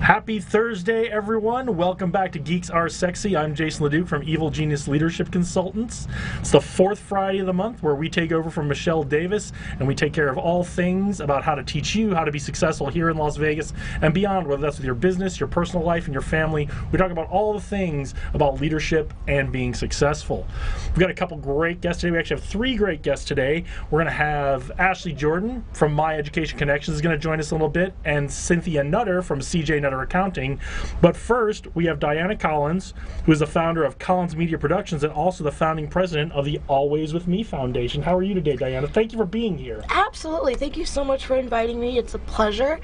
Happy Thursday, everyone. Welcome back to Geeks Are Sexy. I'm Jason LeDuc from Evil Genius Leadership Consultants. It's the fourth Friday of the month where we take over from Michelle Davis and we take care of all things about how to teach you how to be successful here in Las Vegas and beyond, whether that's with your business, your personal life, and your family. We talk about all the things about leadership and being successful. We've got a couple great guests today. We actually have three great guests today. We're going to have Ashley Jordan from My Education Connections is going to join us a little bit, and Cynthia Nutter from CJ Nutter Accounting. But first, we have Diana Collins, who is the founder of Collins Media Productions and also the founding president of the Always With Me Foundation. How are you today, Diana? Thank you for being here. Absolutely. Thank you so much for inviting me. It's a pleasure.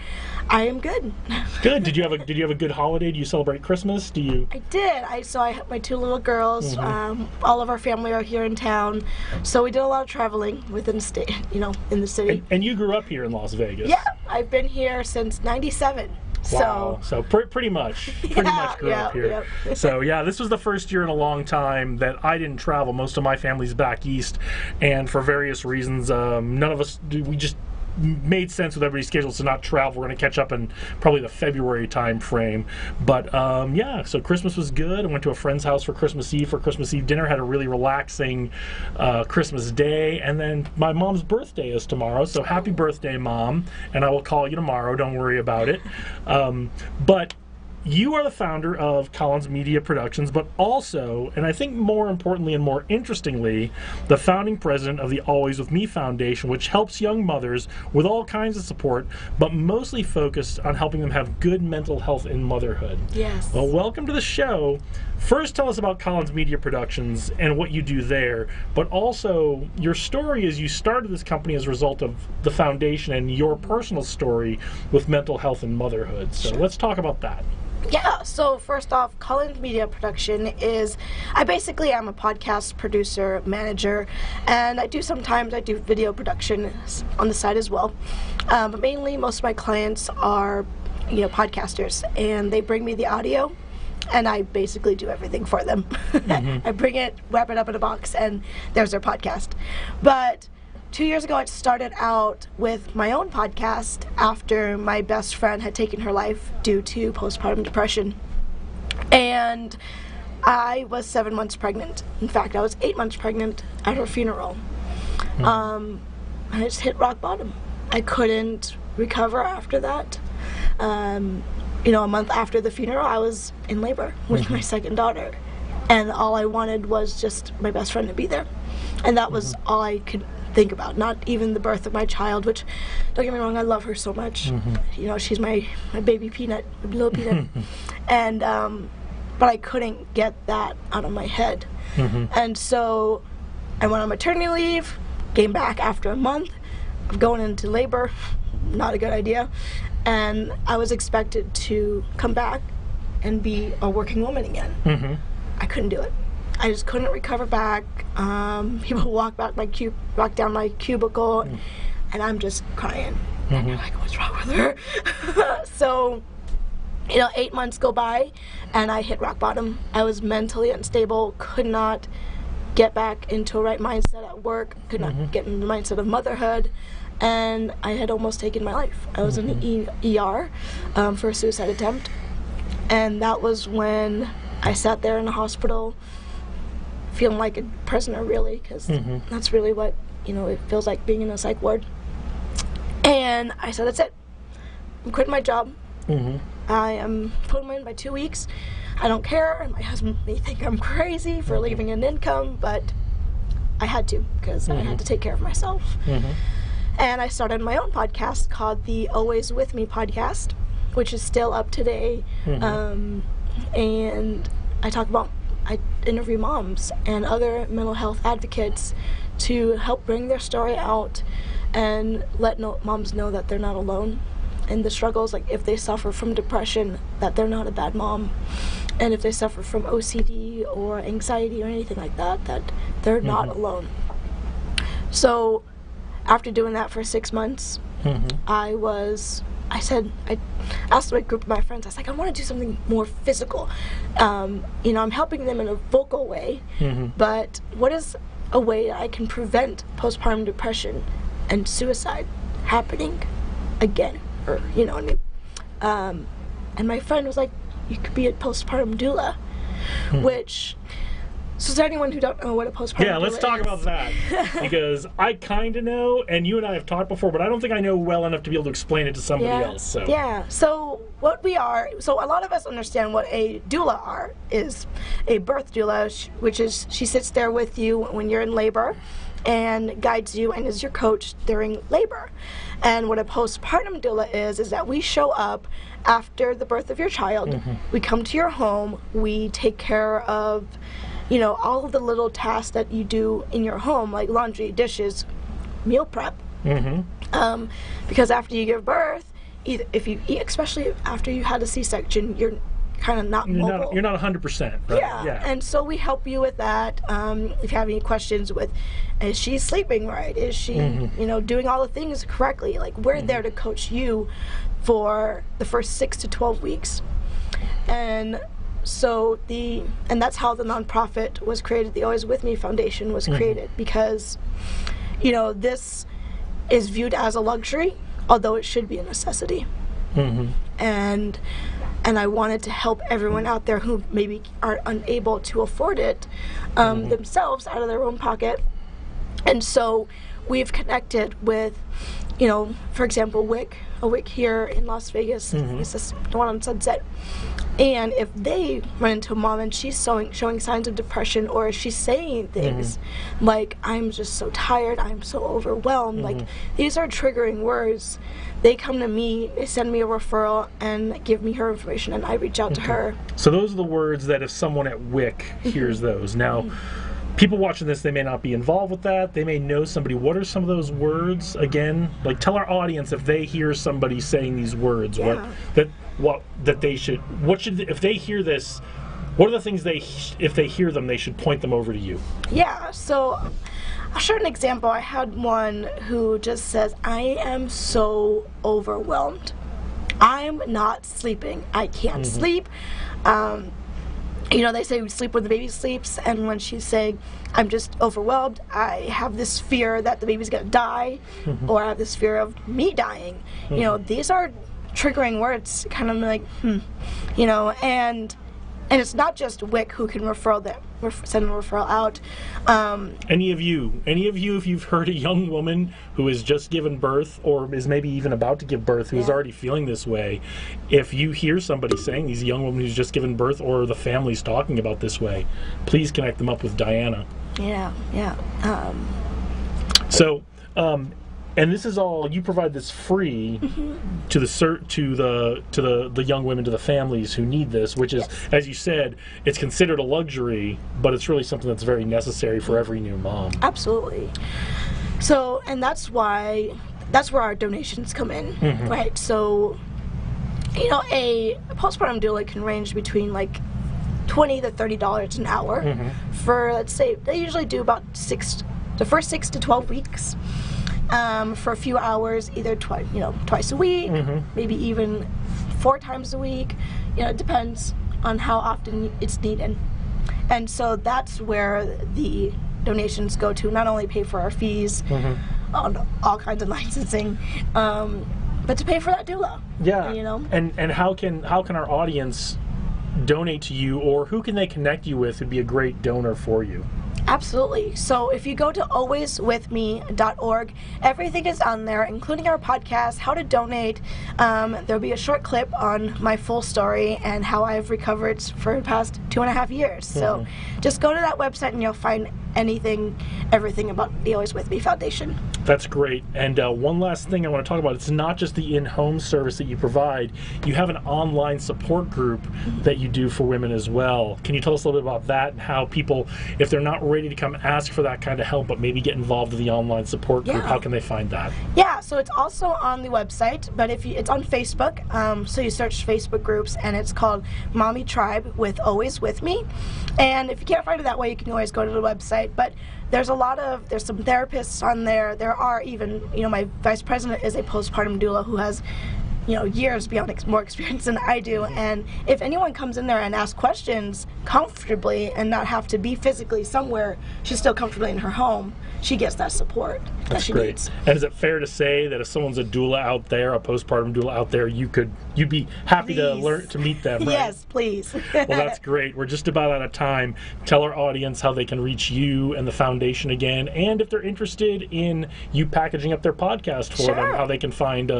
I am good. Good. Did you have a good holiday? Do you celebrate Christmas? Do you? I did. I have my two little girls. All of our family are here in town, so we did a lot of traveling within the state, in the city. And you grew up here in Las Vegas. Yeah, I've been here since '97. Wow. So pretty much grew up here. Yeah. So yeah, this was the first year in a long time that I didn't travel. Most of my family's back east, and for various reasons, none of us we just made sense with everybody's schedules to not travel. We're going to catch up in probably the February time frame. But yeah, so Christmas was good. I went to a friend's house for Christmas Eve dinner, had a really relaxing Christmas day, and then my mom's birthday is tomorrow, so happy birthday, Mom, and I will call you tomorrow, don't worry about it. But you are the founder of Collins Media Productions, but also, and I think more importantly and more interestingly, the founding president of the Always With Me Foundation, which helps young mothers with all kinds of support, but mostly focused on helping them have good mental health in motherhood. Yes. Well, welcome to the show. First, tell us about Collins Media Productions and what you do there, but also your story as you started this company as a result of the foundation and your personal story with mental health and motherhood. So let's talk about that. Yeah, so first off, Collins Media Production is, I'm a podcast producer, manager, and sometimes I do video production on the side as well. But mainly, most of my clients are, podcasters, and they bring me the audio, and I basically do everything for them. I bring it, wrap it up in a box, and there's their podcast. But 2 years ago, I started out with my own podcast after my best friend had taken her life due to postpartum depression. And I was 7 months pregnant. In fact, I was 8 months pregnant at her funeral. I just hit rock bottom. I couldn't recover after that. A month after the funeral, I was in labor with my second daughter. And all I wanted was just my best friend to be there. And that was all I could think about, not even the birth of my child, which, don't get me wrong, I love her so much. She's my baby peanut, my little peanut. And but I couldn't get that out of my head. And so I went on maternity leave, came back after a month of going into labor, not a good idea, and I was expected to come back and be a working woman again. I couldn't do it. I just couldn't recover back. People walk down my cubicle, and I'm just crying. And they're like, "What's wrong with her?" So, 8 months go by, and I hit rock bottom. I was mentally unstable, could not get back into a right mindset at work, could not get in the mindset of motherhood, and I had almost taken my life. I was in the ER for a suicide attempt, and that was when I sat there in the hospital, feeling like a prisoner, really, because that's really what, it feels like being in a psych ward. And I said, that's it. I'm quitting my job. I am putting in by 2 weeks. I don't care. My husband may think I'm crazy for leaving an income, but I had to, because I had to take care of myself. And I started my own podcast called the Always With Me podcast, which is still up today. And I interview moms and other mental health advocates to help bring their story out and let moms know that they're not alone in the struggles. Like, if they suffer from depression, that they're not a bad mom, and if they suffer from OCD or anxiety or anything like that, that they're not alone. So after doing that for 6 months, I asked my group of my friends, I was like, I want to do something more physical. I'm helping them in a vocal way, but what is a way I can prevent postpartum depression and suicide happening again? Or, you know what I mean? And my friend was like, you could be a postpartum doula, which, so to anyone who don't know what a postpartum doula is. Yeah, let's talk about that, because I kind of know, and you and I have talked before, but I don't think I know well enough to be able to explain it to somebody else. So. Yeah, so what we are, so a lot of us understand what a doula is a birth doula, which is she sits there with you when you're in labor and guides you and is your coach during labor. And what a postpartum doula is that we show up after the birth of your child. We come to your home, we take care of, you know, all of the little tasks that you do in your home, like laundry, dishes, meal prep. Because after you give birth, if you eat, especially after you had a C-section, you're kind of not mobile. You're not 100%, right? Yeah, and so we help you with that. If you have any questions with, is she sleeping right? Is she, you know, doing all the things correctly? Like, we're there to coach you for the first 6 to 12 weeks. And so and that's how the nonprofit was created. The Always With Me Foundation was created because, you know, this is viewed as a luxury, although it should be a necessity. And I wanted to help everyone out there who maybe are unable to afford it themselves out of their own pocket. And so we've connected with, you know, for example, a WIC here in Las Vegas. It's just the one on Sunset. And if they run into a mom and she's showing signs of depression, or she's saying things like, I'm just so tired, I'm so overwhelmed, like, these are triggering words, they come to me, they send me a referral and give me her information, and I reach out to her. So those are the words that if someone at WIC hears those. Now, people watching this, they may not be involved with that, they may know somebody. What are some of those words again? Like, tell our audience, if they hear somebody saying these words, if they hear this, what are the things if they hear them, they should point them over to you? Yeah, so I'll share an example. I had one who just says, I am so overwhelmed. I'm not sleeping. I can't sleep. You know, they say we sleep when the baby sleeps, and when she's saying, I'm just overwhelmed, I have this fear that the baby's gonna die, or I have this fear of me dying. You know, these are triggering words, kind of like, you know, and it's not just WIC who can send a referral out. Any of you, if you've heard a young woman who has just given birth, or is maybe even about to give birth, who's already feeling this way, if you hear somebody saying, these young woman who's just given birth, or the family's talking about this way, please connect them up with Diana. So, and this is all, you provide this free to the young women, to the families who need this, which is, as you said, it's considered a luxury, but it's really something that's very necessary for every new mom. Absolutely. So, and that's where our donations come in, right? So, you know, a postpartum doula can range between like $20 to $30 an hour for, let's say, they usually do about the first 6 to 12 weeks. For a few hours, either twice a week, maybe even 4 times a week. You know, it depends on how often it's needed. And so that's where the donations go to, not only pay for our fees on all kinds of licensing, but to pay for that doula. Yeah. You know. And how can our audience donate to you, or who can they connect you with who'd be a great donor for you? Absolutely. So if you go to alwayswithme.org, everything is on there, including our podcast, how to donate. There'll be a short clip on my full story and how I've recovered for the past 2.5 years. So just go to that website and you'll find everything about the Always With Me Foundation. That's great. And one last thing I want to talk about, it's not just the in-home service that you provide, you have an online support group that you do for women as well. Can you tell us a little bit about that, and how people, if they're not ready to come ask for that kind of help, but maybe get involved in the online support group, how can they find that? Yeah, so it's also on the website, but it's on Facebook, so you search Facebook groups, and it's called Mommy Tribe with Always With Me. And if you can't find it that way, you can always go to the website. But there's some therapists on there. There are even, my vice president is a postpartum doula who has years beyond more experience than I do. And if anyone comes in there and asks questions comfortably and not have to be physically somewhere, she's still comfortably in her home, she gets that support that she Great. needs. And is it fair to say that if someone's a doula out there, a postpartum doula out there, you'd be happy to learn to meet them, right? Yes, please. Well, that's great. We're just about out of time. Tell our audience how they can reach you and the foundation again, and if they're interested in you packaging up their podcast for them, how they can find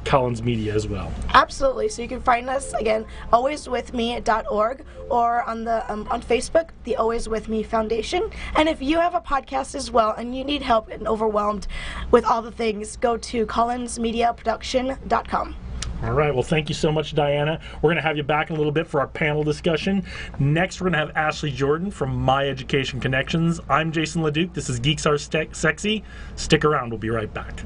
Collins Media as well. Absolutely. So you can find us again, alwayswithme.org, or on Facebook, the Always With Me Foundation. And if you have a podcast as well and you need help and overwhelmed with all the things, go to collinsmediaproduction.com. All right. Well, thank you so much, Diana. We're going to have you back in a little bit for our panel discussion. Next, we're going to have Ashley Jordan from My Education Connections. I'm Jason LeDuc. This is Geeks Are Sexy. Stick around. We'll be right back.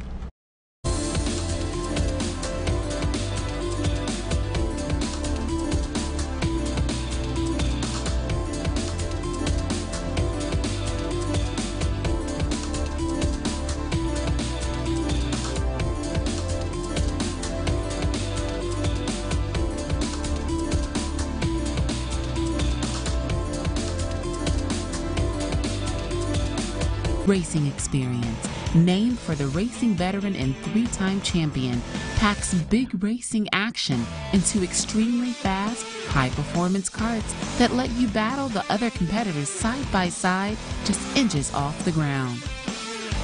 Racing Experience, named for the racing veteran and 3-time champion, packs big racing action into extremely fast, high-performance karts that let you battle the other competitors side by side, just inches off the ground.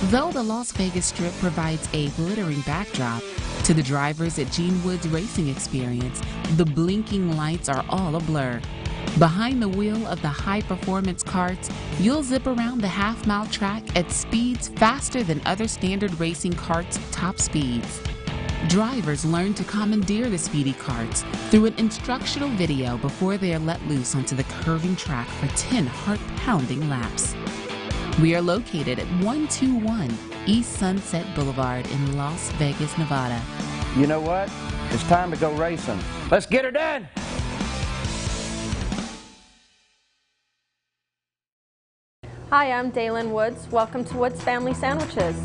Though the Las Vegas Strip provides a glittering backdrop, to the drivers at Gene Wood's Racing Experience, the blinking lights are all a blur. Behind the wheel of the high-performance karts, you'll zip around the half-mile track at speeds faster than other standard racing karts' top speeds. Drivers learn to commandeer the speedy karts through an instructional video before they are let loose onto the curving track for 10 heart-pounding laps. We are located at 121 East Sunset Boulevard in Las Vegas, Nevada. You know what? It's time to go racing. Let's get her done! Hi, I'm Daylin Woods. Welcome to Woods Family Sandwiches.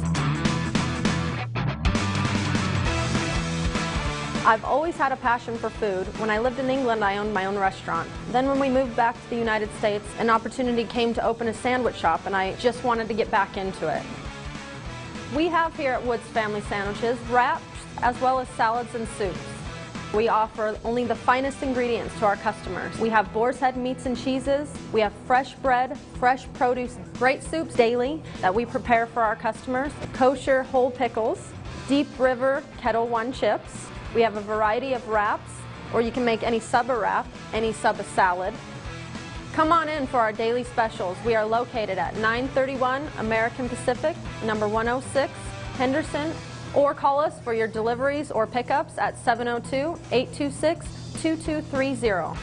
I've always had a passion for food. When I lived in England, I owned my own restaurant. Then when we moved back to the United States, an opportunity came to open a sandwich shop, and I just wanted to get back into it. We have here at Woods Family Sandwiches wraps as well as salads and soups. We offer only the finest ingredients to our customers. We have boar's head meats and cheeses. We have fresh bread, fresh produce, great soups daily that we prepare for our customers, kosher whole pickles, Deep River Kettle One chips. We have a variety of wraps, or you can make any sub a wrap, any sub a salad. Come on in for our daily specials. We are located at 931 American Pacific, number 106, Henderson, or call us for your deliveries or pickups at 702-826-2230.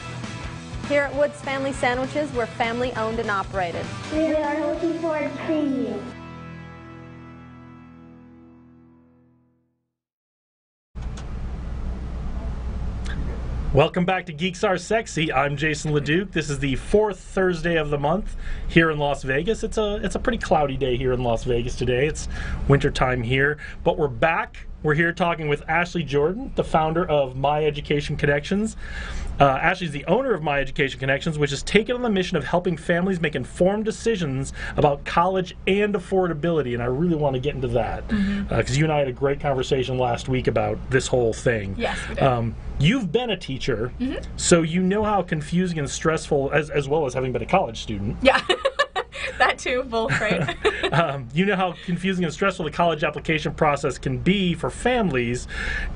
Here at Woods Family Sandwiches, we're family owned and operated. We are looking forward to seeing you. Welcome back to Geeks Are Sexy. I'm Jason LeDuc. This is the 4th Thursday of the month here in Las Vegas. It's a pretty cloudy day here in Las Vegas today. It's wintertime here, but we're back. We're here talking with Ashley Jordan, the founder of My Education Connections. Ashley's the owner of My Education Connections, which is taken on the mission of helping families make informed decisions about college and affordability, and I really want to get into that because you and I had a great conversation last week about this whole thing. Yes, we did. You've been a teacher, so you know how confusing and stressful, as well as having been a college student. Yeah, that too, both, right? You know how confusing and stressful the college application process can be for families,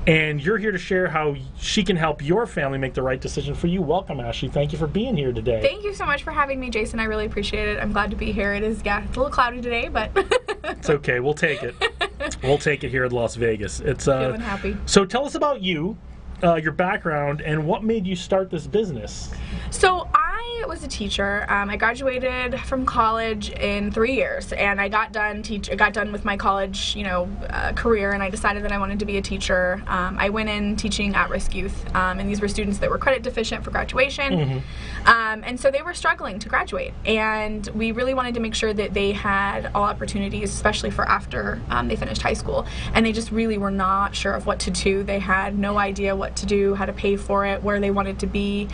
and you're here to share how she can help your family make the right decision for you. Welcome, Ashley. Thank you for being here today. Thank you so much for having me, Jason. I really appreciate it. I'm glad to be here. It is, yeah, it's a little cloudy today, but it's okay. We'll take it. We'll take it here in Las Vegas. It's feeling happy. So tell us about you, your background, and what made you start this business. So I I was a teacher. I graduated from college in 3 years, and I got done with my college, career, and I decided that I wanted to be a teacher. I went in teaching at-risk youth, and these were students that were credit deficient for graduation, and so they were struggling to graduate, and we really wanted to make sure that they had all opportunities, especially for after they finished high school, and they just really were not sure of what to do. They had no idea what to do, how to pay for it, where they wanted to be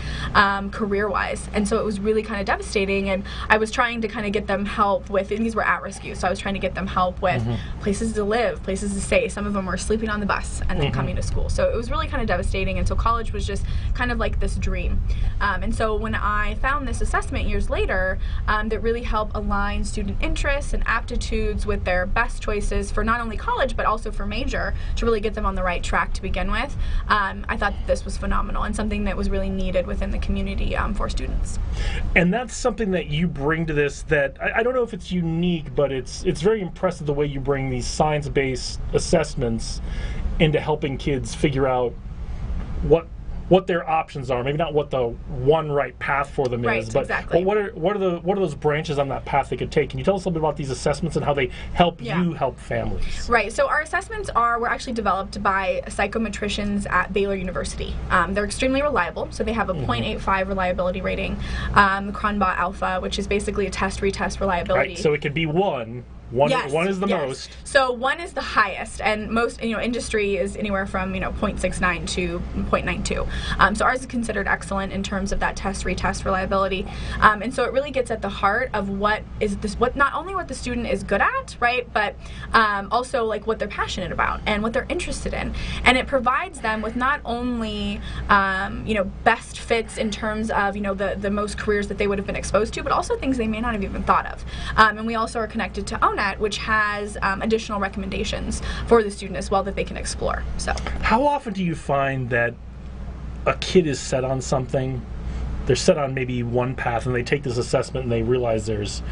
career-wise, and so it was really kind of devastating. And I was trying to kind of get them help with, and these were at-risk youth, so I was trying to get them help with places to live, places to stay. Some of them were sleeping on the bus and then coming to school, so it was really kind of devastating. And so college was just kind of like this dream. And so when I found this assessment years later that really helped align student interests and aptitudes with their best choices for not only college but also for major, to really get them on the right track to begin with, I thought that this was phenomenal and something that was really needed within the community for students. And that's something that you bring to this that I don't know if it's unique, but it's very impressive the way you bring these science-based assessments into helping kids figure out what their options are. Maybe not what the one right path for them is, but exactly. what are those branches on that path they could take? Can you tell us a little bit about these assessments and how they help you help families? Right. So our assessments were actually developed by psychometricians at Baylor University. They're extremely reliable. So they have a 0.85 reliability rating, the Cronbot Alpha, which is basically a test-retest reliability. Right. So it could be one. One is the most. So 1 is the highest, and most industry is anywhere from 0.69 to 0.92. So ours is considered excellent in terms of that test-retest reliability, and so it really gets at the heart of what not only what the student is good at, right, but also like what they're passionate about and what they're interested in, and it provides them with not only best fits in terms of the most careers that they would have been exposed to, but also things they may not have even thought of, and we also are connected to ONET, which has additional recommendations for the student as well that they can explore. So, how often do you find that a kid is set on something? They're set on maybe one path, and they take this assessment and they realize there's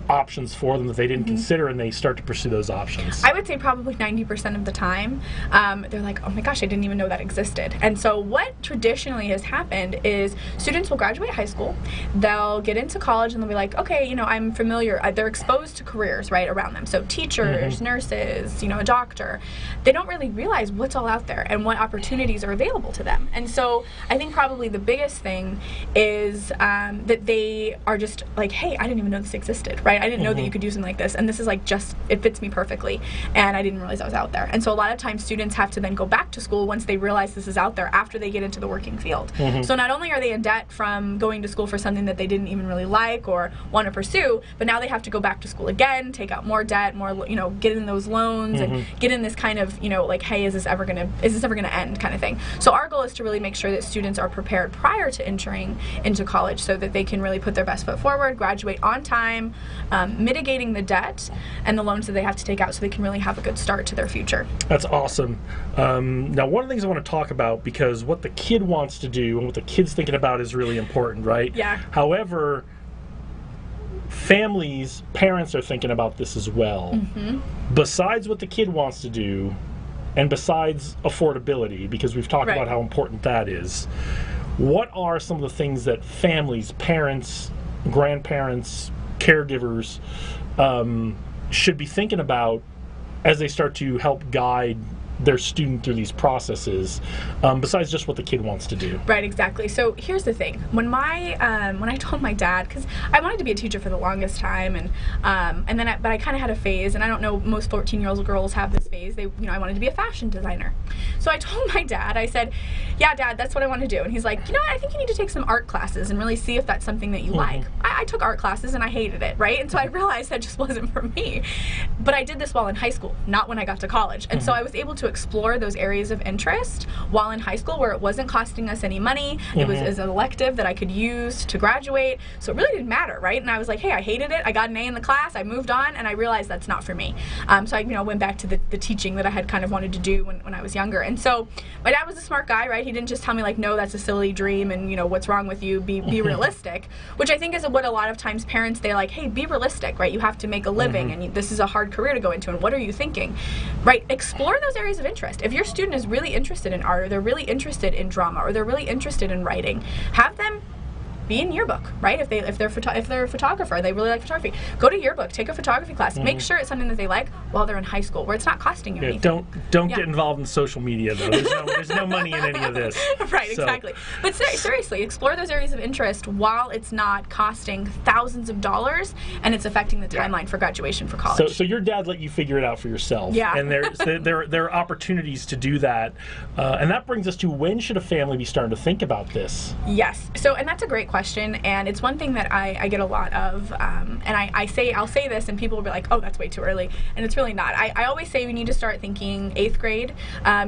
options for them that they didn't consider, and they start to pursue those options. I would say probably 90% of the time, they're like, oh my gosh, I didn't even know that existed. And so what traditionally has happened is students will graduate high school, they'll get into college, and they'll be like, okay, I'm familiar. They're exposed to careers right around them. So teachers, nurses, a doctor. They don't really realize what's all out there and what opportunities are available to them. And so I think probably the biggest thing is that they are just like, hey, I didn't even know this existed, right? I didn't know that you could do something like this, and this is like it fits me perfectly, and I didn't realize I was out there. And so a lot of times students have to then go back to school once they realize this is out there after they get into the working field. So not only are they in debt from going to school for something that they didn't even really like or want to pursue, but now they have to go back to school again, take out more debt, get in those loans, and get in this kind of, like, hey, is this ever gonna end kind of thing. So our goal is to really make sure that students are prepared prior to entering into college so that they can really put their best foot forward, graduate on time, mitigating the debt and the loans that they have to take out so they can really have a good start to their future. That's awesome. Now, one of the things I want to talk about, because what the kid wants to do and what the kid's thinking about is really important, right? Yeah. However, parents are thinking about this as well. Besides what the kid wants to do, and besides affordability, because we've talked about how important that is, what are some of the things that families, parents, grandparents, caregivers should be thinking about as they start to help guide their student through these processes, besides just what the kid wants to do? Right, exactly. So here's the thing: when I told my dad, because I wanted to be a teacher for the longest time, but I kind of had a phase, and I don't know, most 14-year-old girls have this phase. I wanted to be a fashion designer. So I told my dad, I said, "Yeah, Dad, that's what I want to do." And he's like, "You know what? I think you need to take some art classes and really see if that's something that you like." I took art classes and I hated it, right? And so I realized that just wasn't for me. But I did this while in high school, not when I got to college, and so I was able to explore those areas of interest while in high school, where it wasn't costing us any money. It was as an elective that I could use to graduate, so it really didn't matter, right? And I was like, hey, I hated it. I got an A in the class. I moved on, and I realized that's not for me. So I went back to the teaching that I had kind of wanted to do when I was younger. And so my dad was a smart guy, right? He didn't just tell me like, no, that's a silly dream, and what's wrong with you? Be realistic, which I think is what a lot of times parents, they're like, hey, be realistic, right? You have to make a living, and this is a hard career to go into, and what are you thinking, right? Explore those areas of interest. If your student is really interested in art, or they're really interested in drama, or they're really interested in writing, have them be in yearbook, right? If they're a photographer, they really like photography, go to yearbook, take a photography class. Make sure it's something that they like while they're in high school, where it's not costing you anything. Don't get involved in social media though. There's no money in any of this. Right, exactly. But seriously, explore those areas of interest while it's not costing thousands of dollars and it's affecting the timeline for graduation for college. So your dad let you figure it out for yourself. Yeah. And there are opportunities to do that. And that brings us to, when should a family be starting to think about this? Yes. So, and that's a great question, and it's one thing that I get a lot of, and I'll say this, and people will be like, oh, that's way too early, and it's really not. I always say we need to start thinking 8th grade,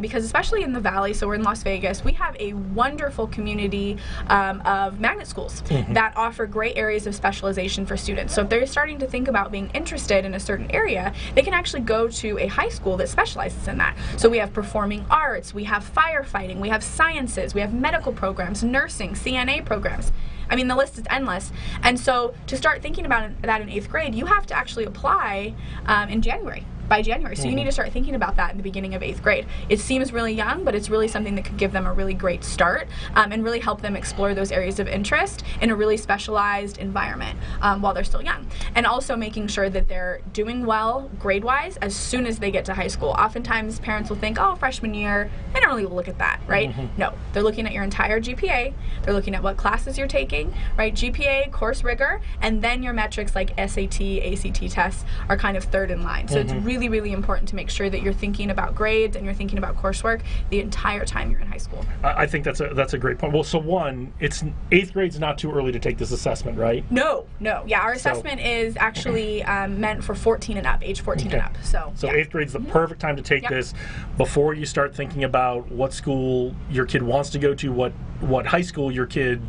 because especially in the Valley, so we're in Las Vegas, we have a wonderful community of magnet schools that offer great areas of specialization for students. So if they're starting to think about being interested in a certain area, they can actually go to a high school that specializes in that. So we have performing arts, we have firefighting, we have sciences, we have medical programs, nursing, CNA programs. I mean, the list is endless. And so to start thinking about that in 8th grade, you have to actually apply in January. By January. So you need to start thinking about that in the beginning of 8th grade. It seems really young, but it's really something that could give them a really great start and really help them explore those areas of interest in a really specialized environment while they're still young. And also making sure that they're doing well grade-wise as soon as they get to high school. Oftentimes parents will think, oh, freshman year, they don't really look at that, right? No, they're looking at your entire GPA, they're looking at what classes you're taking, right? GPA, course rigor, and then your metrics like SAT, ACT tests are kind of third in line. So it's really important to make sure that you're thinking about grades and you're thinking about coursework the entire time you're in high school. I think that's a great point. Well, so one, it's 8th grade's not too early to take this assessment, right? No. Yeah, our assessment is actually meant for 14 and up, age 14 and up. So yeah. 8th grade's the perfect time to take this before you start thinking about what school your kid wants to go to, what high school your kid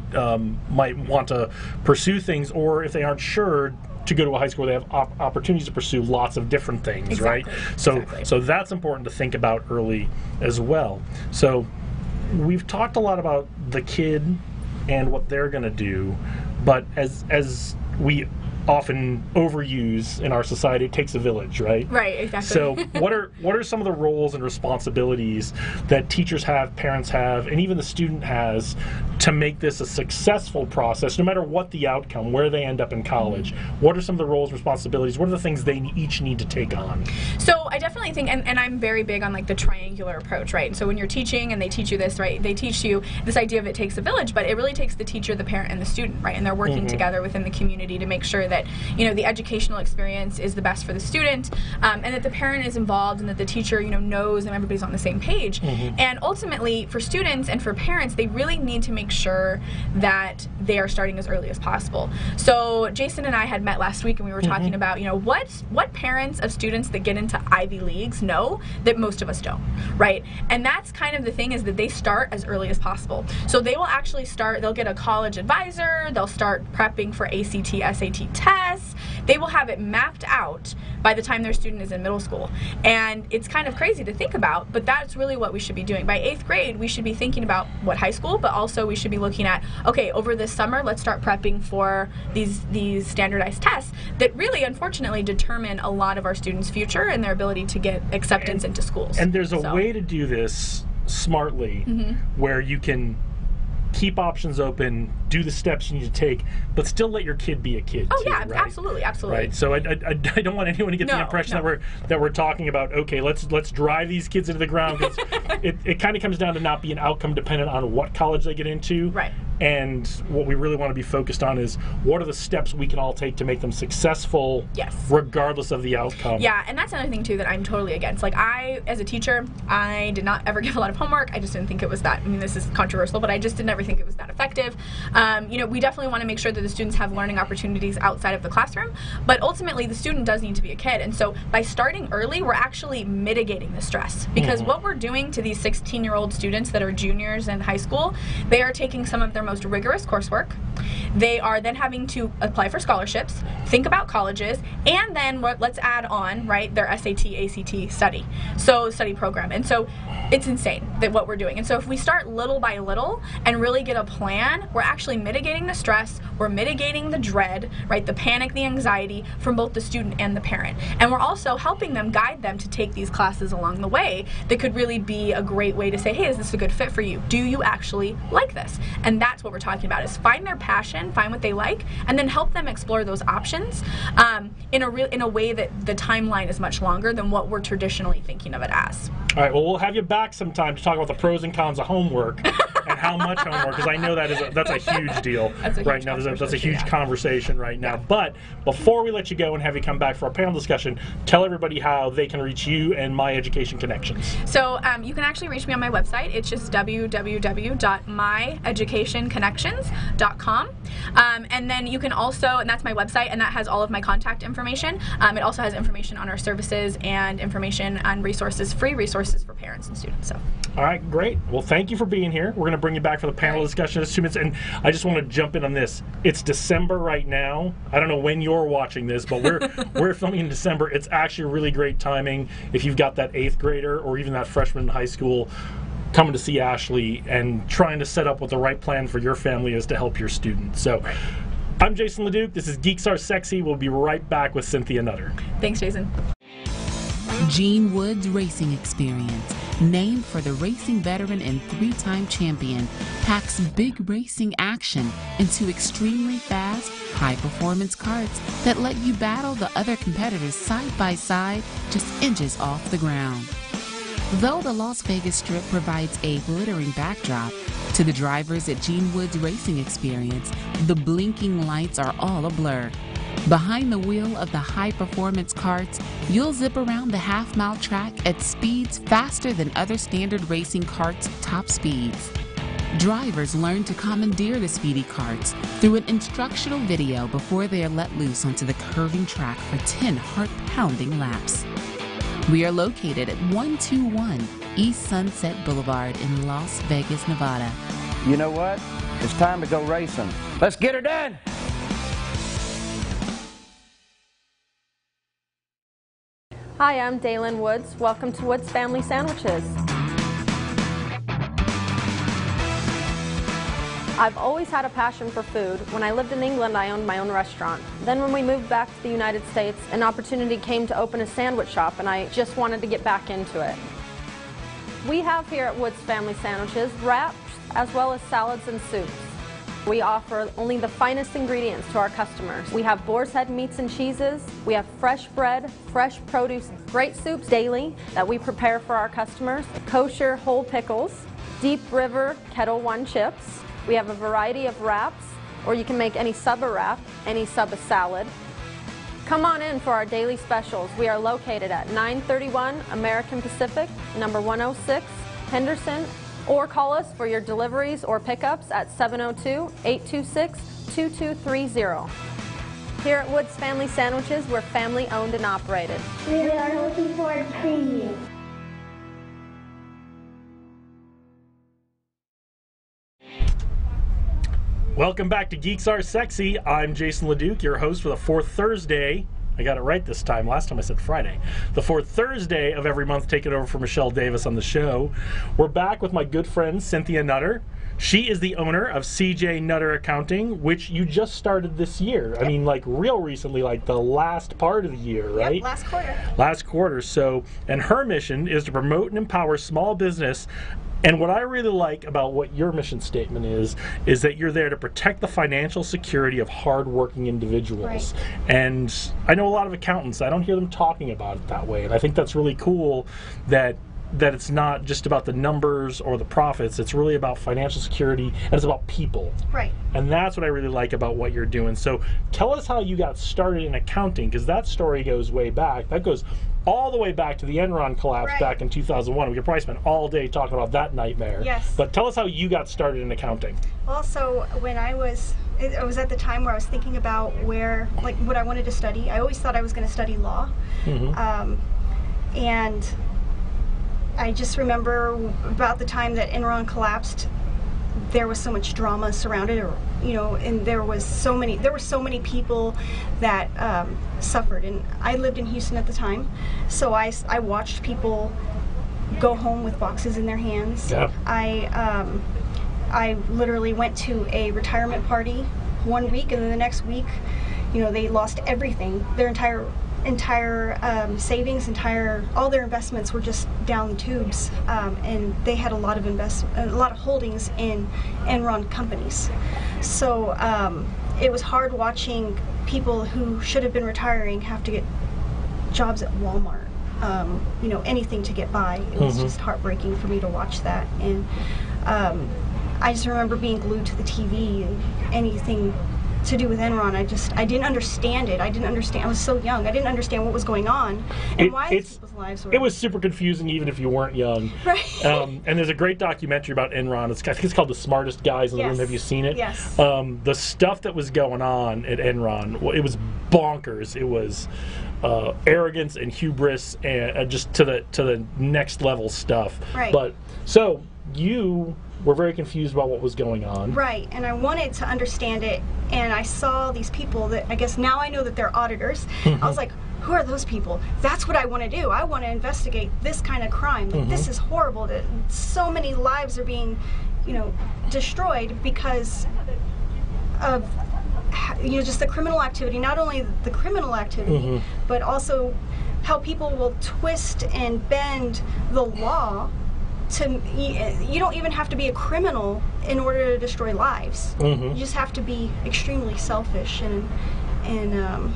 might want to pursue things, or if they aren't sure, to go to a high school where they have opportunities to pursue lots of different things, right? So that's important to think about early as well. So we've talked a lot about the kid and what they're going to do, but as we often overuse in our society, it takes a village, right? Right, exactly. So what are some of the roles and responsibilities that teachers have, parents have, and even the student has to make this a successful process, no matter what the outcome, where they end up in college? What are some of the roles and responsibilities? What are the things they each need to take on? So I definitely think, and I'm very big on like the triangular approach, right? So when you're teaching and they teach you this, right, they teach you this idea of it takes a village, but it really takes the teacher, the parent, and the student, right? And they're working together within the community to make sure that, you know, the educational experience is the best for the student, and that the parent is involved, and that the teacher, you know, knows and everybody's on the same page. And ultimately, for students and for parents, they really need to make sure that they are starting as early as possible. So Jason and I had met last week, and we were talking about, you know, what parents of students that get into Ivy Leagues know that most of us don't, right? And that's kind of the thing, is that they start as early as possible. So they will actually start, they'll get a college advisor, they'll start prepping for ACT, SAT tests. They will have it mapped out by the time their student is in middle school. And it's kind of crazy to think about, but that's really what we should be doing. By 8th grade, we should be thinking about what high school, but also we should be looking at, okay, over this summer, let's start prepping for these standardized tests that really, unfortunately, determine a lot of our students' future and their ability to get acceptance into schools. And there's a way to do this smartly, where you can keep options open, do the steps you need to take, but still let your kid be a kid. Oh too, yeah, right? Absolutely. Right. So I don't want anyone to get the impression that we're talking about, okay, let's drive these kids into the ground. It kind of comes down to not being outcome dependent on what college they get into. Right. And what we really want to be focused on is what are the steps we can all take to make them successful, regardless of the outcome. Yeah, and that's another thing too that I'm totally against. Like, I, as a teacher, I did not ever give a lot of homework. I just didn't think it was that, I mean, this is controversial, but I just didn't ever think it was that effective. You know, we definitely want to make sure that the students have learning opportunities outside of the classroom, but ultimately the student does need to be a kid. And so by starting early, we're actually mitigating the stress, because what we're doing to these 16-year-old students that are juniors in high school, they are taking some of their most rigorous coursework. they are then having to apply for scholarships, think about colleges, and then let's add on, right, their SAT, ACT study program. And so it's insane that what we're doing. And so if we start little by little and really get a plan, we're actually mitigating the stress, we're mitigating the dread, right, the panic, the anxiety from both the student and the parent. And we're also helping them, guide them to take these classes along the way that could really be a great way to say, hey, is this a good fit for you? Do you actually like this? And that's what we're talking about, is find their passion, find what they like, and then help them explore those options in a way that the timeline is much longer than what we're traditionally thinking of it as. All right, well, we'll have you back sometime to talk about the pros and cons of homework and how much homework, because I know that's a huge deal right now. That's a huge conversation right now. But before we let you go and have you come back for our panel discussion, tell everybody how they can reach you and My Education Connections. So you can actually reach me on my website. It's just www.myeducationconnections.com. And then you can also, and that's my website, and that has all of my contact information. It also has information on our services and information on resources, free resources for parents and students. So. All right, great. Well, thank you for being here. We're going to bring you back for the panel discussion in just 2 minutes. And I just want to jump in on this. It's December right now. I don't know when you're watching this, but we're filming in December. It's actually really great timing if you've got that 8th grader or even that freshman in high school coming to see Ashley and trying to set up what the right plan for your family is to help your students. So I'm Jason LeDuc. This is Geeks Are Sexy. We'll be right back with Cynthia Nutter. Thanks, Jason. Gene Woods Racing Experience, named for the racing veteran and 3-time champion, packs big racing action into extremely fast, high-performance karts that let you battle the other competitors side by side, just inches off the ground. Though the Las Vegas Strip provides a glittering backdrop, to the drivers at Gene Woods Racing Experience, the blinking lights are all a blur. Behind the wheel of the high-performance karts, you'll zip around the half-mile track at speeds faster than other standard racing karts' top speeds. Drivers learn to commandeer the speedy karts through an instructional video before they are let loose onto the curving track for 10 heart-pounding laps. We are located at 121 East Sunset Boulevard in Las Vegas, Nevada. You know what? It's time to go racing. Let's get her done! Hi, I'm Daylin Woods. Welcome to Woods Family Sandwiches. I've always had a passion for food. When I lived in England, I owned my own restaurant. Then when we moved back to the United States, an opportunity came to open a sandwich shop, and I just wanted to get back into it. We have here at Woods Family Sandwiches wraps as well as salads and soups. We offer only the finest ingredients to our customers. We have boar's head meats and cheeses. We have fresh bread, fresh produce, great soups daily that we prepare for our customers, kosher whole pickles, Deep River Kettle One chips. We have a variety of wraps, or you can make any sub a wrap, any sub a salad. Come on in for our daily specials. We are located at 931 American Pacific, number 106, Henderson, or call us for your deliveries or pickups at 702-826-2230. Here at Woods Family Sandwiches, we're family owned and operated. We are looking forward to seeing you. Welcome back to Geeks Are Sexy. I'm Jason LeDuc, your host for the fourth Thursday. I got it right this time. Last time I said Friday. The fourth Thursday of every month, taking over for Michelle Davis on the show. We're back with my good friend Cynthia Nutter. She is the owner of CJ Nutter Accounting, which you just started this year. Yep. I mean, like real recently, like the last part of the year, right? Yep, last quarter. Last quarter. So, and her mission is to promote and empower small business. And what I really like about what your mission statement is that you're there to protect the financial security of hardworking individuals. Right. And I know a lot of accountants, I don't hear them talking about it that way. And I think that's really cool that it's not just about the numbers or the profits, it's really about financial security, and it's about people. Right. And that's what I really like about what you're doing. So tell us how you got started in accounting, because that story goes way back. That goes all the way back to the Enron collapse back in 2001. We could probably spend all day talking about that nightmare. Yes. But tell us how you got started in accounting. Also, when I was at the time where I was thinking about what I wanted to study. I always thought I was going to study law. Mm-hmm. And I just remember about the time that Enron collapsed, there was so much drama surrounded, or and there were so many people that suffered. And I lived in Houston at the time, so I watched people go home with boxes in their hands. Yeah. I literally went to a retirement party one week, and then the next week, they lost everything. Their entire savings, all their investments were just down the tubes, and they had a lot of holdings in Enron companies. So it was hard watching people who should have been retiring have to get jobs at Walmart. Anything to get by. It was just heartbreaking for me to watch that, and I just remember being glued to the TV, and anything to do with Enron, I didn't understand it. I was so young. I didn't understand what was going on and why these people's lives were. It was super confusing, even if you weren't young. Right. And there's a great documentary about Enron. I think it's called The Smartest Guys in the Room. Have you seen it? Yes. The stuff that was going on at Enron, it was bonkers. It was arrogance and hubris, and just to the next level stuff. Right. But so you were very confused about what was going on. Right, and I wanted to understand it, and I saw these people that I guess now I know that they're auditors. I was like, who are those people? That's what I want to do. I want to investigate this kind of crime. Like, this is horrible that so many lives are being, destroyed because of just the criminal activity. Not only the criminal activity, but also how people will twist and bend the law. You don't even have to be a criminal in order to destroy lives. You just have to be extremely selfish and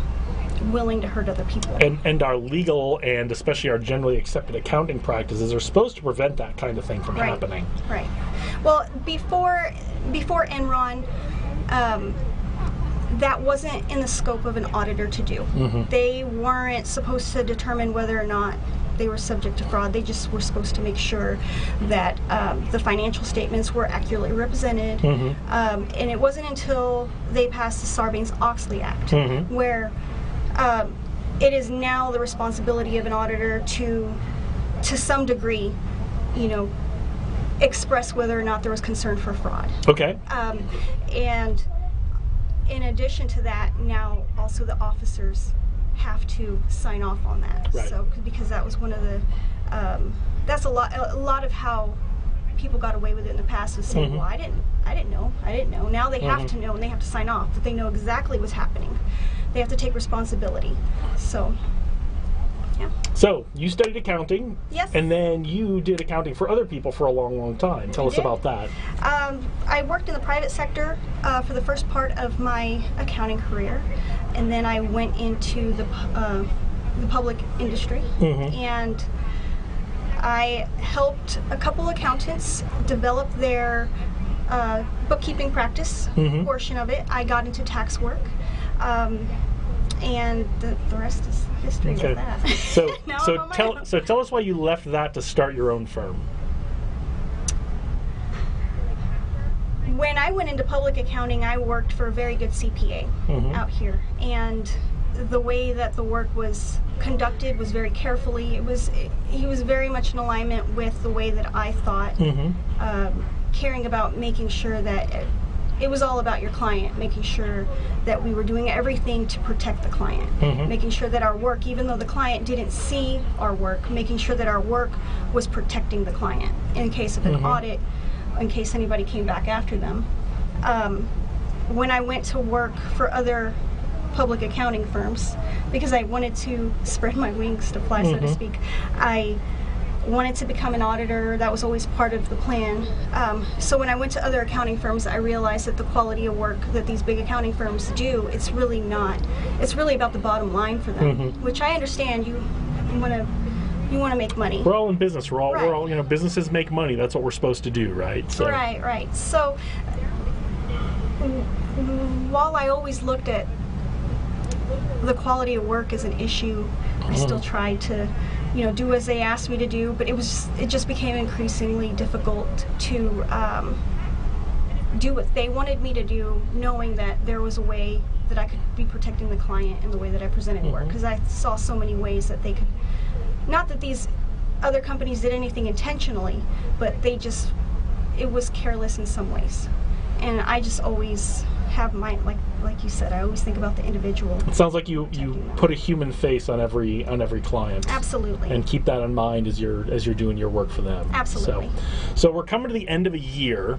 willing to hurt other people. And our legal and especially our generally accepted accounting practices are supposed to prevent that kind of thing from happening. Right. Well, before Enron, that wasn't in the scope of an auditor to do. They weren't supposed to determine whether or not they were subject to fraud. They just were supposed to make sure that the financial statements were accurately represented. And it wasn't until they passed the Sarbanes-Oxley Act where it is now the responsibility of an auditor to some degree, express whether or not there was concern for fraud. Okay. And in addition to that, now also the officers have to sign off on that. Right. So because that was one of the that's a lot of how people got away with it in the past, was saying, well, I didn't know. Now they have to know, and they have to sign off, but they know exactly what's happening. They have to take responsibility. So yeah. So you studied accounting. Yes. And then you did accounting for other people for a long, long time. Tell us about that. I worked in the private sector for the first part of my accounting career, and then I went into the public industry, and I helped a couple accountants develop their bookkeeping practice portion of it. I got into tax work, and the rest is history with that. So tell us why you left that to start your own firm. When I went into public accounting, I worked for a very good CPA out here, and the way that the work was conducted was very carefully. He was very much in alignment with the way that I thought, caring about making sure that it was all about your client, making sure that we were doing everything to protect the client, making sure that our work, even though the client didn't see our work, making sure that our work was protecting the client in case of an audit, in case anybody came back after them. When I went to work for other public accounting firms, because I wanted to spread my wings to fly, so to speak, I wanted to become an auditor. That was always part of the plan. So when I went to other accounting firms, I realized that the quality of work that these big accounting firms do, it's really not. It's really about the bottom line for them, which I understand. You want to make money. We're all in business. We're all businesses make money. That's what we're supposed to do, right? So. Right. So while I always looked at the quality of work as an issue, I still tried to do as they asked me to do, but it just became increasingly difficult to do what they wanted me to do, knowing that there was a way that I could be protecting the client in the way that I presented work, because I saw so many ways that they could, not that these other companies did anything intentionally, but they just it was careless in some ways. And I just always have my, like you said, I always think about the individual. It sounds like you put a human face on every client. Absolutely. And keep that in mind as you're doing your work for them. Absolutely. So we're coming to the end of a year.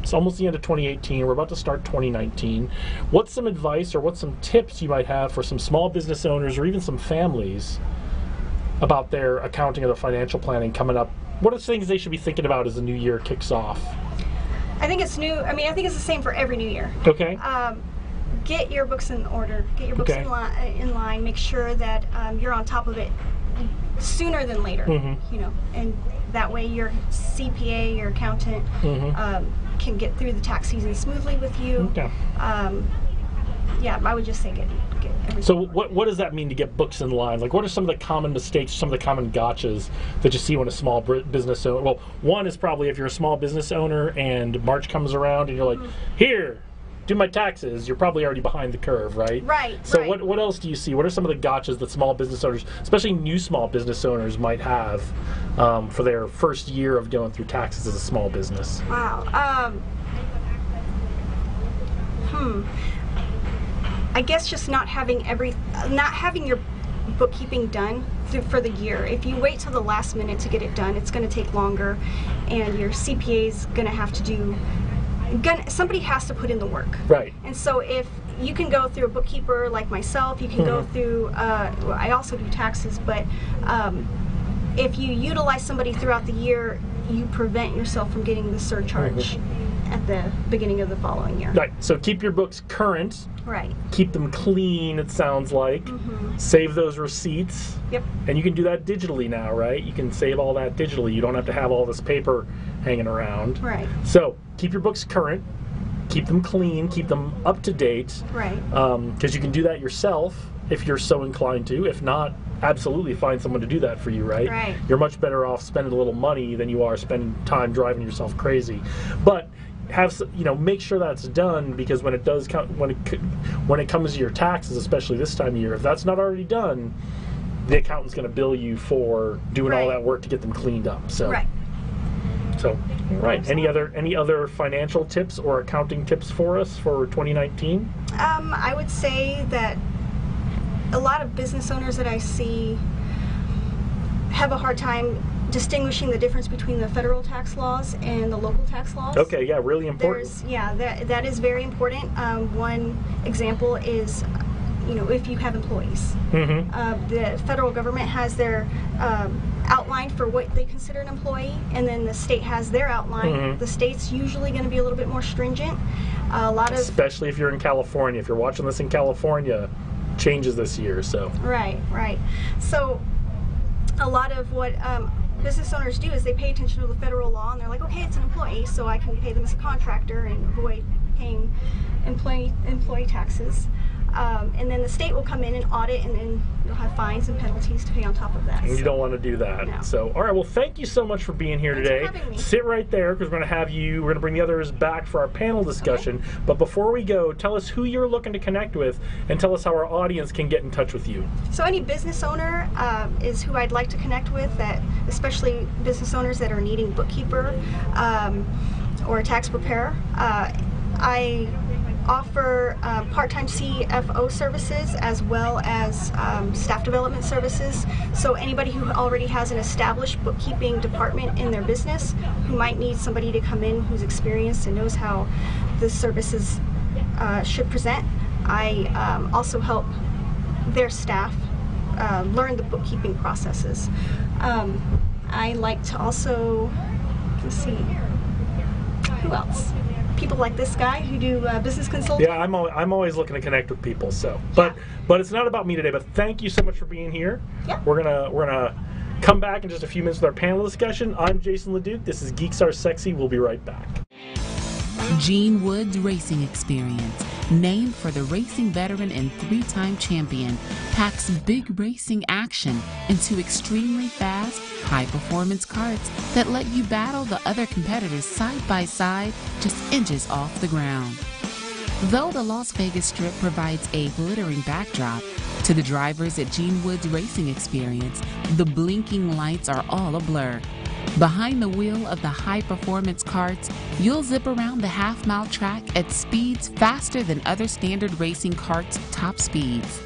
It's almost the end of 2018. We're about to start 2019. What's some advice or what's some tips you might have for some small business owners or even some families about their accounting or the financial planning coming up? What are things they should be thinking about as the new year kicks off? I think it's new. I mean, I think it's the same for every new year. Okay. Get your books in order. Get your books in line. Make sure that you're on top of it sooner than later. You know, and that way your CPA, your accountant, can get through the tax season smoothly with you. Okay. Yeah, I would just say get everything. So what does that mean to get books in line? Like, what are some of the common mistakes, some of the common gotchas that you see when a small business owner? Well, one is probably if you're a small business owner and March comes around and you're like, here, do my taxes. You're probably already behind the curve, right? Right. So what else do you see? What are some of the gotchas that small business owners, especially new small business owners, might have for their first year of going through taxes as a small business? Wow. I guess just not having your bookkeeping done for the year. If you wait till the last minute to get it done, it's going to take longer, and your CPA is going to have to do. Somebody has to put in the work. Right. And so if you can go through a bookkeeper like myself, you can go through. I also do taxes, but if you utilize somebody throughout the year, you prevent yourself from getting the surcharge at the beginning of the following year. Right. So keep your books current. Right. Keep them clean, it sounds like. Save those receipts. Yep. And you can do that digitally now, right? You can save all that digitally. You don't have to have all this paper hanging around. Right. So keep your books current. Keep them clean. Keep them up to date. Right. Because you can do that yourself if you're so inclined to. If not, absolutely find someone to do that for you, right? Right. You're much better off spending a little money than you are spending time driving yourself crazy. But make sure that's done, because when it does come, when it comes to your taxes, especially this time of year, if that's not already done, the accountant's going to bill you for doing all that work to get them cleaned up. So, Any other financial tips or accounting tips for us for 2019? I would say that a lot of business owners that I see have a hard time distinguishing the difference between the federal tax laws and the local tax laws. Okay, yeah, really important. That is very important. One example is, if you have employees. The federal government has their outline for what they consider an employee, and then the state has their outline. The state's usually going to be a little bit more stringent. Especially if you're in California. If you're watching this in California, changes this year. So right. So a lot of what business owners do is they pay attention to the federal law, and they're like, okay, it's an employee, so I can pay them as a contractor and avoid paying employee taxes. And then the state will come in and audit, and then you'll have fines and penalties to pay on top of that. And you don't want to do that. No. So, all right, well, thank you so much for being here today. Thanks for having me. Sit right there, because we're going to bring the others back for our panel discussion. Okay. But before we go, tell us who you're looking to connect with, and tell us how our audience can get in touch with you. So any business owner is who I'd like to connect with, especially business owners that are needing bookkeeper or a tax preparer. I offer part-time CFO services as well as staff development services. So anybody who already has an established bookkeeping department in their business who might need somebody to come in who's experienced and knows how the services should present, I also help their staff learn the bookkeeping processes. I like to also, let's see, who else? People like this guy who do business consulting. Yeah, I'm always looking to connect with people. So, but it's not about me today. But thank you so much for being here. Yeah. We're gonna come back in just a few minutes with our panel discussion. I'm Jason LeDuc. This is Geeks Are Sexy. We'll be right back. Gene Woods Racing Experience, named for the racing veteran and 3-time champion, packs big racing action into extremely fast, high-performance karts that let you battle the other competitors side by side, just inches off the ground. Though the Las Vegas Strip provides a glittering backdrop, to the drivers at Gene Woods Racing Experience, the blinking lights are all a blur. Behind the wheel of the high-performance carts, you'll zip around the half-mile track at speeds faster than other standard racing carts' top speeds.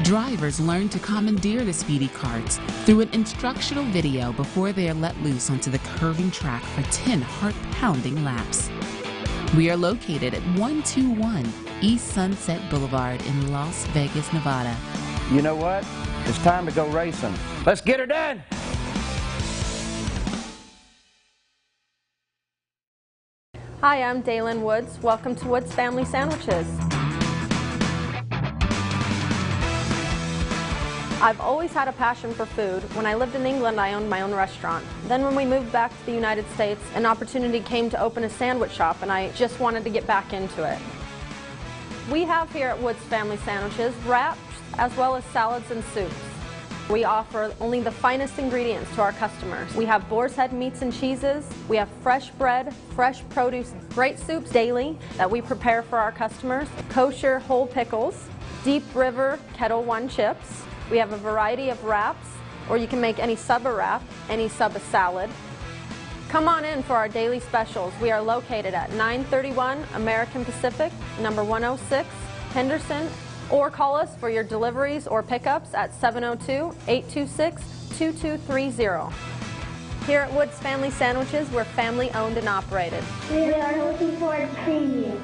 Drivers learn to commandeer the speedy carts through an instructional video before they are let loose onto the curving track for 10 heart-pounding laps. We are located at 121 East Sunset Boulevard in Las Vegas, Nevada. You know what? It's time to go racing. Let's get her done! Hi, I'm Daylin Woods. Welcome to Woods Family Sandwiches. I've always had a passion for food. When I lived in England, I owned my own restaurant. Then when we moved back to the United States, an opportunity came to open a sandwich shop, and I just wanted to get back into it. We have here at Woods Family Sandwiches wraps as well as salads and soups. We offer only the finest ingredients to our customers. We have Boar's Head meats and cheeses. We have fresh bread, fresh produce, great soups daily that we prepare for our customers, kosher whole pickles, Deep River Kettle One chips. We have a variety of wraps, or you can make any sub a wrap, any sub a salad. Come on in for our daily specials. We are located at 931 American Pacific, number 106, Henderson, or call us for your deliveries or pickups at 702-826-2230. Here at Woods Family Sandwiches, we're family owned and operated. We are looking forward to seeing you.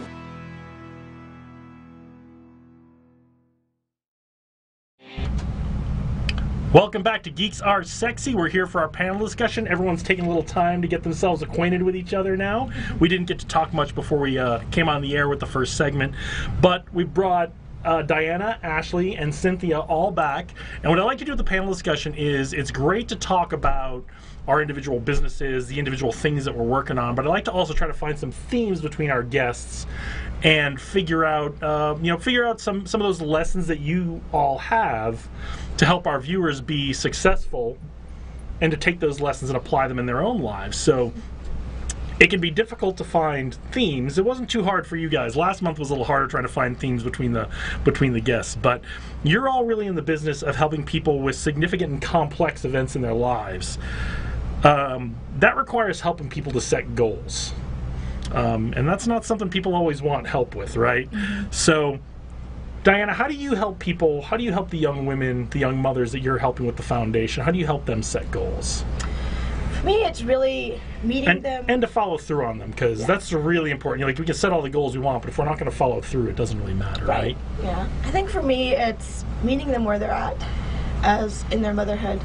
Welcome back to Geeks Are Sexy. We're here for our panel discussion. Everyone's taking a little time to get themselves acquainted with each other now. We didn't get to talk much before we came on the air with the first segment, but we brought Diana, Ashley, and Cynthia all back. And what I like to do with the panel discussion is it's great to talk about our individual businesses, the individual things that we're working on, but I like to also try to find some themes between our guests and figure out some of those lessons that you all have to help our viewers be successful and to take those lessons and apply them in their own lives. So it can be difficult to find themes. It wasn't too hard for you guys. Last month was a little harder trying to find themes between the guests, but you're all really in the business of helping people with significant and complex events in their lives. That requires helping people to set goals. And that's not something people always want help with, right? Mm-hmm. So, Diana, how do you help people? How do you help the young women, the young mothers that you're helping with the foundation? How do you help them set goals? For me, it's really meeting them. And to follow through on them, because that's really important. Like, we can set all the goals we want, but if we're not going to follow through, it doesn't really matter, right? Yeah. I think for me, it's meeting them where they're at, as in their motherhood.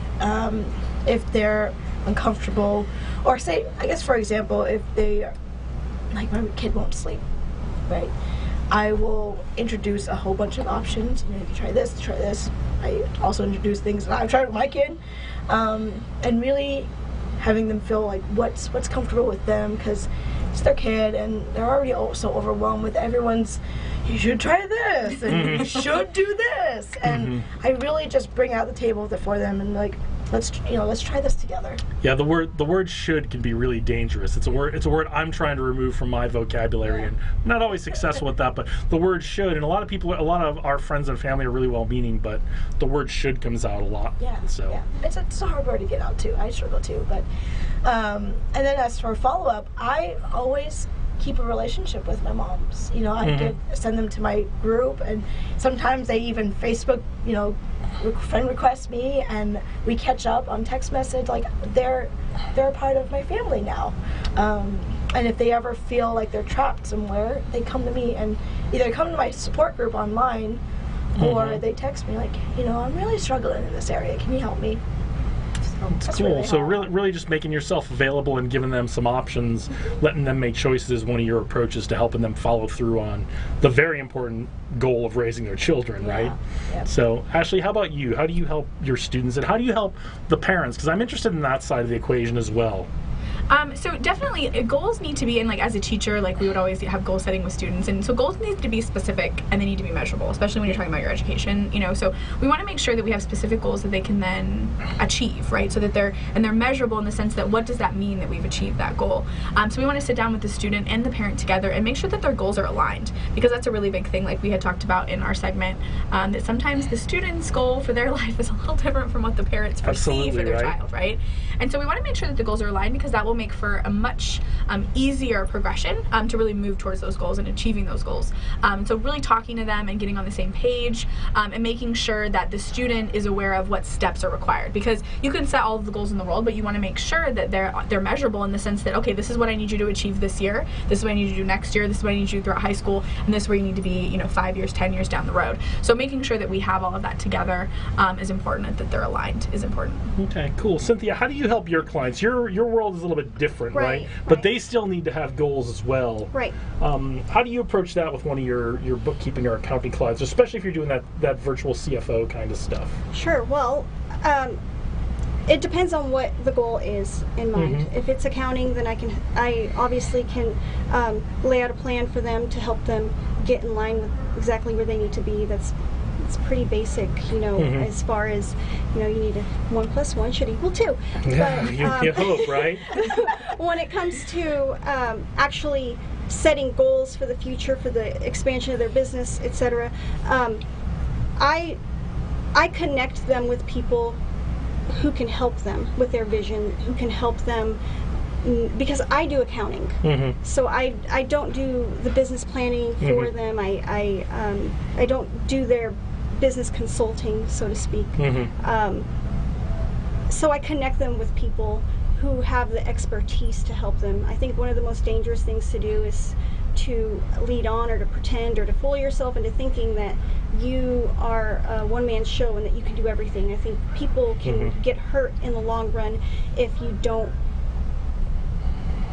If they're uncomfortable, or say, I guess for example, if they, like my kid won't sleep, right? I will introduce a whole bunch of options. You know, you can try this, try this. I also introduce things that I've tried with my kid, and really having them feel like what's comfortable with them, because it's their kid and they're already so overwhelmed with everyone's, you should try this and you should do this, and I really just bring out the table for them and like, let's try this together. Yeah, the word should can be really dangerous. It's a word I'm trying to remove from my vocabulary, and I'm not always successful with that, but the word should, and a lot of our friends and family are really well meaning, but the word should comes out a lot. It's a hard word to get out too. I struggle too, but and then as for follow-up, I always keep a relationship with my moms. You know, I send them to my group, and sometimes they even Facebook, friend request me, and we catch up on text message. Like they're a part of my family now. And if they ever feel like they're trapped somewhere, they come to me and either come to my support group online, or they text me like, I'm really struggling in this area. Can you help me? That's cool. Really, so really just making yourself available and giving them some options, letting them make choices is one of your approaches to helping them follow through on the very important goal of raising their children, right? Yep. So, Ashley, how about you? How do you help your students, and how do you help the parents? Because I'm interested in that side of the equation as well. So definitely goals need to be, and like as a teacher, like we would always have goal setting with students, and so goals need to be specific and they need to be measurable, especially when you're talking about your education, you know. So we want to make sure that we have specific goals that they can then achieve, right? So that they're measurable in the sense that what does that mean that we've achieved that goal? So we want to sit down with the student and the parent together and make sure that their goals are aligned, because that's a really big thing, like we had talked about in our segment, that sometimes the student's goal for their life is a little different from what the parents perceive for their child, right? And so we want to make sure that the goals are aligned, because that will make for a much easier progression to really move towards those goals and achieving those goals. So really talking to them and getting on the same page, and making sure that the student is aware of what steps are required, because you can set all of the goals in the world, but you want to make sure that they're measurable in the sense that, okay, this is what I need you to achieve this year, this is what I need you to do next year, this is what I need you to do throughout high school, and this is where you need to be, 5 years, 10 years down the road. So making sure that we have all of that together is important, and that they're aligned is important. Okay, cool. Cynthia, how do you help your clients? Your world is a little bit different, right? But they still need to have goals as well. Right. How do you approach that with one of your bookkeeping or accounting clients, especially if you're doing that virtual CFO kind of stuff? Sure. Well, it depends on what the goal is in mind. If it's accounting, then I obviously can lay out a plan for them to help them get in line with exactly where they need to be. It's pretty basic, as far as, you need 1 + 1 should equal 2. Yeah, But, you hope, right? when it comes to actually setting goals for the future, for the expansion of their business, etc., I connect them with people who can help them with their vision, who can help them, because I do accounting. So I don't do the business planning for them. I don't do their business consulting, so to speak. So I connect them with people who have the expertise to help them. I think one of the most dangerous things to do is to lead on or to pretend or to fool yourself into thinking that you are a one-man show and that you can do everything. I think people can get hurt in the long run if you don't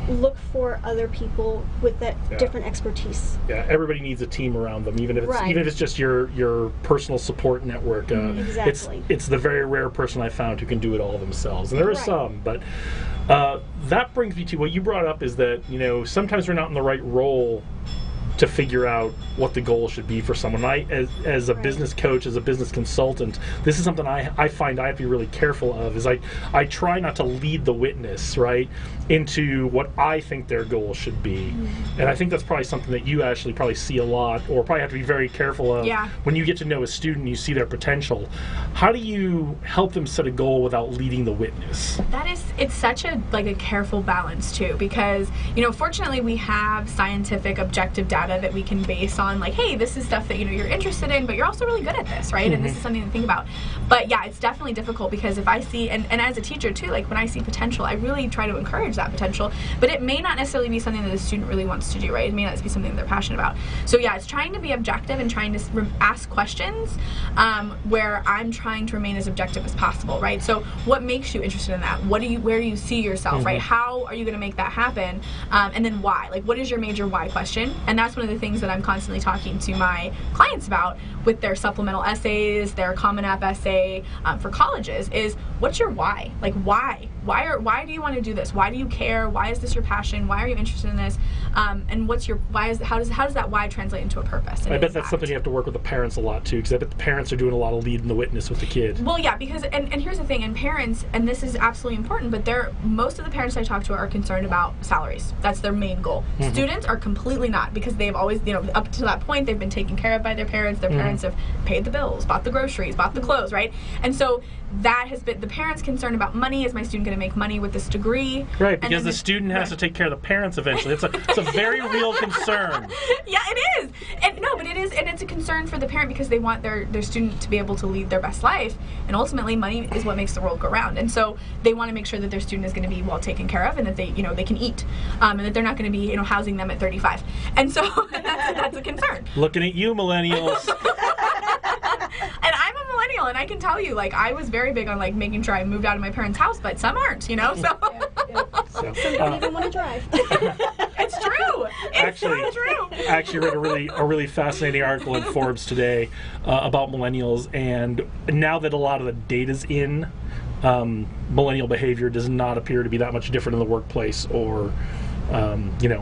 look for other people with that different expertise. Yeah, everybody needs a team around them, even if it's just your personal support network. Exactly. It's the very rare person I found who can do it all themselves, and there are some, but that brings me to what you brought up, is that sometimes we're not in the right role to figure out what the goal should be for someone. As a business coach, as a business consultant, this is something I find I have to be really careful of, is I try not to lead the witness, right, into what I think their goal should be. And I think that's probably something that you actually probably see a lot, or probably have to be very careful of when you get to know a student, you see their potential. How do you help them set a goal without leading the witness? It's such a careful balance too, because fortunately we have scientific objective data that we can base on, like, hey, this is stuff that you're interested in, but you're also really good at this, right? And this is something to think about. But yeah, it's definitely difficult, because if I see, and as a teacher too, like when I see potential, I really try to encourage that potential, but it may not necessarily be something that the student really wants to do, right? It may not be something that they're passionate about. So yeah, it's trying to be objective and trying to ask questions where I'm trying to remain as objective as possible, right? So what makes you interested in that? Where do you see yourself, right? How are you going to make that happen? And then why? Like, what is your major why question? And that's one of the things that I'm constantly talking to my clients about with their supplemental essays, their Common App essay for colleges, is what's your why? Like, why do you want to do this? Why do you care? Why is this your passion? Why are you interested in this? And what's your why? How does that why translate into a purpose? I bet that's something you have to work with the parents a lot too, because I bet the parents are doing a lot of leading the witness with the kid. Well, yeah, because and here's the thing, and parents, and this is absolutely important, but most of the parents I talk to are concerned about salaries. That's their main goal. Students are completely not, because they've always, up to that point, they've been taken care of by their parents. Their parents have paid the bills, bought the groceries, bought the clothes, right? And so that has been the parents' concern about money. Is my student going to make money with this degree? Right, because the student has to take care of the parents eventually. It's a very real concern. Yeah, it is. And no, but it is, and it's a concern for the parent, because they want their student to be able to lead their best life, and ultimately money is what makes the world go round. And so they want to make sure that their student is going to be well taken care of, and that they can eat, and that they're not going to be housing them at 35. And so that's a concern. Looking at you, millennials. And I'm a millennial, and I can tell you, I was very big on making sure I moved out of my parents' house, but some aren't, so. Some don't even want to drive. It's true. It's so true. I actually read a really fascinating article in Forbes today about millennials, and now that a lot of the data's in, millennial behavior does not appear to be that much different in the workplace, or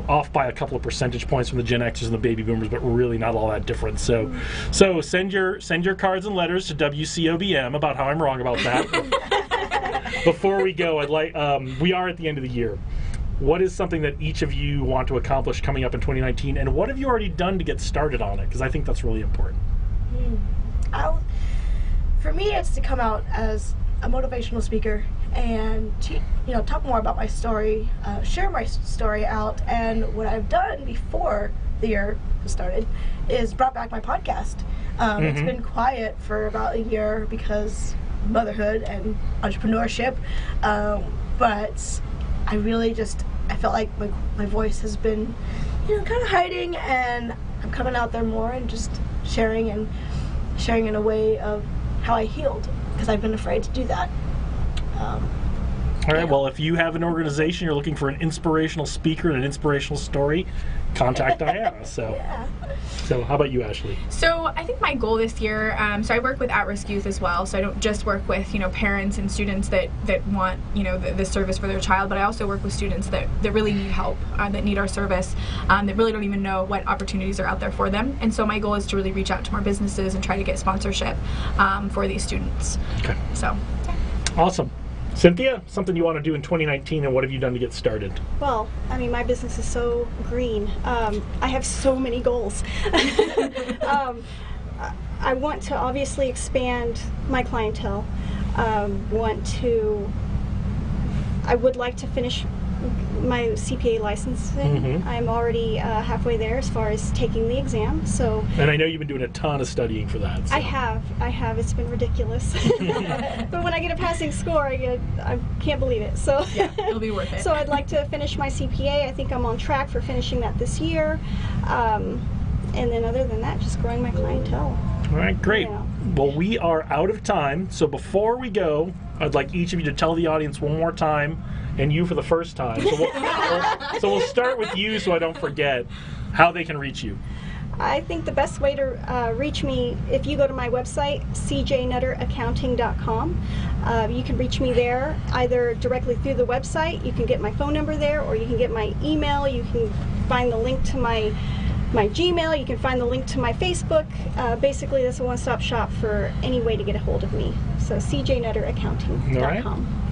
off by a couple of percentage points from the Gen Xers and the baby boomers, but really not all that different. So send your cards and letters to WCOBM about how I'm wrong about that. Before we go, we are at the end of the year. What is something that each of you want to accomplish coming up in 2019, and what have you already done to get started on it? Because I think that's really important. For me, it's to come out as a motivational speaker and to, talk more about my story, share my story out. And what I've done before the year started is brought back my podcast. It's been quiet for about a year because motherhood and entrepreneurship, but I really I felt like my voice has been, kind of hiding, and I'm coming out there more and just sharing in a way of how I healed, because I've been afraid to do that. All right, well, if you have an organization, you're looking for an inspirational speaker and an inspirational story, contact Diana. So how about you, Ashley? So I think my goal this year, so I work with at-risk youth as well, so I don't just work with, parents and students that want, the service for their child, but I also work with students that really need help, that need our service, that really don't even know what opportunities are out there for them. And so my goal is to really reach out to more businesses and try to get sponsorship for these students. Okay. So, yeah. Awesome. Cynthia, something you want to do in 2019, and what have you done to get started? Well, my business is so green. I have so many goals. I want to obviously expand my clientele. I would like to finish my CPA licensing. I'm already halfway there as far as taking the exam. And I know you've been doing a ton of studying for that. So. I have. It's been ridiculous. But when I get a passing score, I can't believe it. So yeah, it'll be worth it. So I'd like to finish my CPA. I think I'm on track for finishing that this year. And then other than that, just growing my clientele. All right, great. Yeah. Well, we are out of time. So before we go, I'd like each of you to tell the audience one more time, and you for the first time. So we'll start with you so I don't forget how they can reach you. I think the best way to reach me, if you go to my website, cjnutteraccounting.com, you can reach me there either directly through the website. You can get my phone number there, or you can get my email. You can find the link to my Gmail. You can find the link to my Facebook. Basically, that's a one-stop shop for any way to get a hold of me. So cjnutteraccounting.com.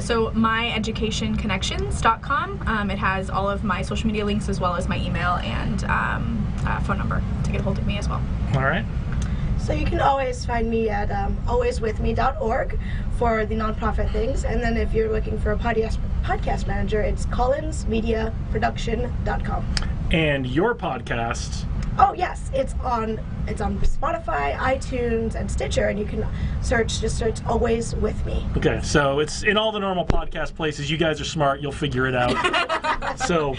So myeducationconnections.com. It has all of my social media links as well as my email and phone number to get a hold of me as well. All right. So you can always find me at alwayswithme.org for the nonprofit things, and then if you're looking for a podcast manager, it's collinsmediaproduction.com. And your podcast? Oh yes, it's on Spotify, iTunes, and Stitcher, and you can just search Always With Me. Okay, so it's in all the normal podcast places. You guys are smart; you'll figure it out. So,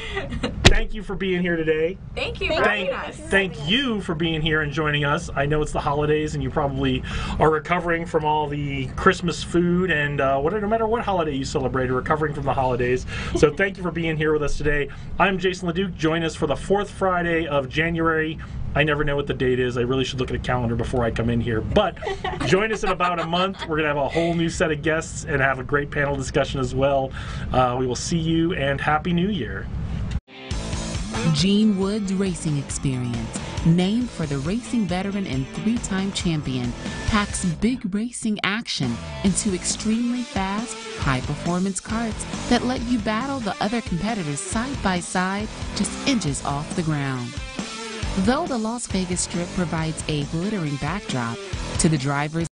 thank you for being here today. Thank you for having us. Thank you for being here and joining us. I know it's the holidays, and you probably are recovering from all the Christmas food and no matter what holiday you celebrate, you're recovering from the holidays. So, thank you for being here with us today. I'm Jason LeDuc. Join us for the 4th Friday of January. I never know what the date is. I really should look at a calendar before I come in here. But join us in about a month. We're going to have a whole new set of guests and have a great panel discussion as well. We will see you, and Happy New Year. Gene Woods Racing Experience, named for the racing veteran and 3-time champion, packs big racing action into extremely fast, high-performance karts that let you battle the other competitors side by side, just inches off the ground. Though the Las Vegas Strip provides a glittering backdrop to the drivers